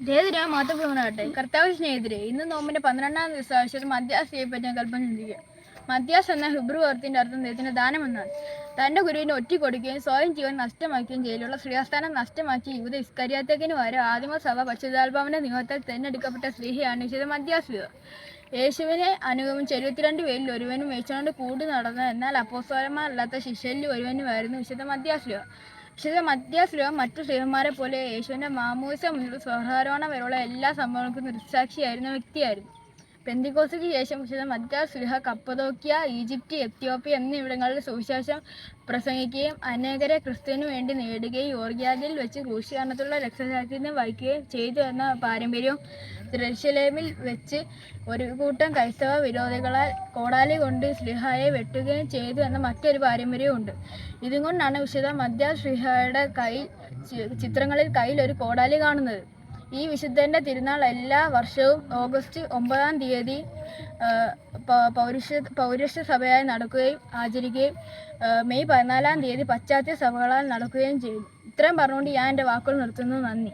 ദേവരാ മാതൃഭൂമനാകട്ടെ കർത്താവ് സ്നേഹിതരെ ഇന്ന് നോമ്പിന്റെ 12-ാം ദിവസം ആവശ്യം മധ്യാസ്ഥയെ പറ്റി കൽപ്പന ചിന്തിക്കുക. മധ്യാസ് എന്ന ഹിബ്രു വാർത്തിന്റെ അർത്ഥം ദൈവത്തിന്റെ ദാനമെന്നാണ്. തന്റെ ഗുരുവിനെ ഒറ്റിക്കൊടുക്കുകയും സ്വയം ജീവൻ നഷ്ടമാക്കുകയും ജയിലുള്ള ശ്രീയാസ്ഥാനം നഷ്ടമാക്കിയ യൂദ ഇസ്കരിയാത്തേക്കിന് പകരം ആദിമസഭ പശുതാൽഭാവന്റെ നിയമത്താൽ തിരഞ്ഞെടുക്കപ്പെട്ട സ്ത്രീയാണ് വിശുദ്ധ മധ്യാസ്. യേശുവിനെ അനുഗമിച്ച 72 പേരിൽ ഒരുവനും യേശുവിനോട് കൂടി നടന്ന എന്നാൽ അപ്പോസ്തലന്മാരല്ലാത്ത ശിഷ്യരിൽ ഒരുവനുമായിരുന്നു വിശുദ്ധ മധ്യാസ്. വിശുദ്ധ മധ്യാസ് മറ്റു ശ്രീഹന്മാരെ പോലെ യേശുവിന്റെ മാമോദിസ മുതൽ സ്വർഗ്ഗാരോഹണം വരെയുള്ള എല്ലാ സംഭവങ്ങൾക്കും ദൃക്സാക്ഷിയായിരുന്ന വ്യക്തിയായിരുന്നു. പെന്തിക്കോസ്തിന് ശേഷം വിശുദ്ധ മധ്യാസ് കപ്പദോക്യ, ഈജിപ്റ്റ്, എത്യോപ്യ എന്നിവിടങ്ങളിൽ സുവിശേഷം പ്രസംഗിക്കുകയും അനേകരെ ക്രിസ്തുവിനു വേണ്ടി നേടുകയും യോർഗ്യാദിൽ വെച്ച് ക്രൂശീകരണത്തിലുള്ള രക്തസാക്ഷിത്വം വഹിക്കുകയും ചെയ്തു എന്ന പാരമ്പര്യവും യെരൂശലേമിൽ വെച്ച് ഒരു കൂട്ടം ക്രൈസ്തവ വിരോധികളാൽ കോടാലി കൊണ്ട് ശ്ലീഹായെ വെട്ടുകയും ചെയ്തു എന്ന മറ്റൊരു പാരമ്പര്യവും ഉണ്ട്. ഇതുകൊണ്ടാണ് വിശുദ്ധ മധ്യാസ് ശ്ലീഹായുടെ ചിത്രങ്ങളിൽ കയ്യിൽ ഒരു കോടാലി കാണുന്നത്. ഈ വിശുദ്ധന്റെ തിരുനാൾ എല്ലാ വർഷവും ഓഗസ്റ്റ് 9-ാം തീയതി പൗരസ്ത്യ സഭയായി നടക്കുകയും ആചരിക്കുകയും മെയ് 14-ാം തീയതി പാശ്ചാത്യ സഭകളാൽ നടക്കുകയും ചെയ്യുന്നു. ഇത്രയും പറഞ്ഞുകൊണ്ട് ഞാൻ എൻ്റെ വാക്കുകൾ നിർത്തുന്നു. നന്ദി.